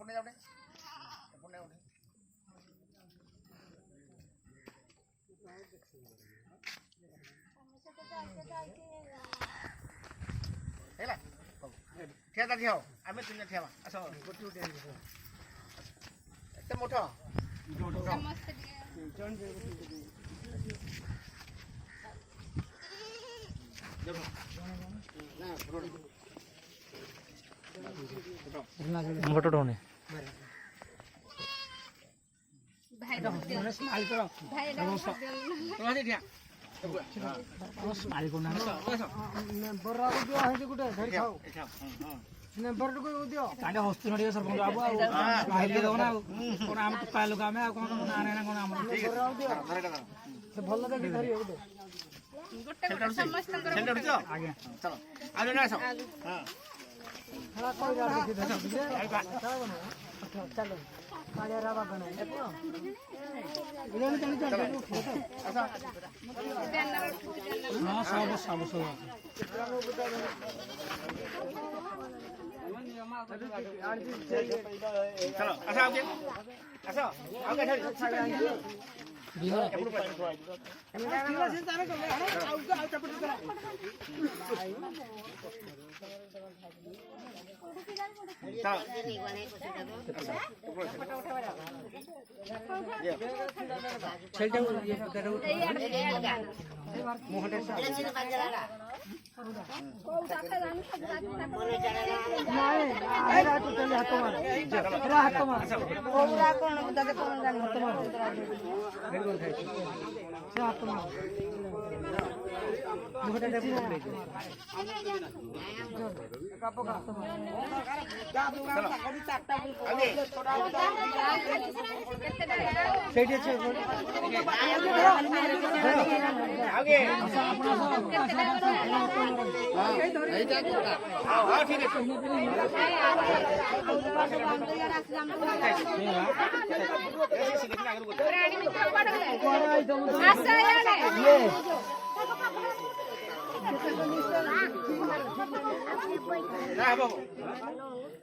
ଏପଟେ ଯାଉଟେ ଏପଟେ ଯାଉଟେ ହେଲା ଠିଆ ତା ଠିଆ ଆମେ ତିନି ଠିଆ ଆସ ଗୋଟି ଗୋଟି ଏତେ ମୋଟ ସମସ୍ତେ फोटो उठाउने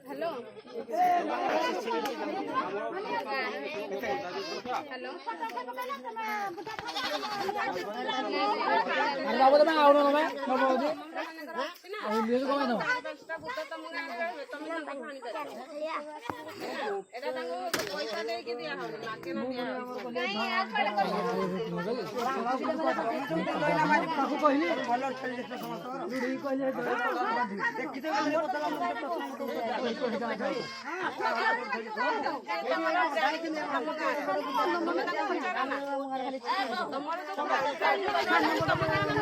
हेलो बाबू तमें आओ ना मैं बाबू जी और ले को मैं एटा तांगो पैसा दे के दिया हो माके ना दिया नहीं काकू कहली भलो चली जते समस्त लुडी कहले देखिते गले तमरो तो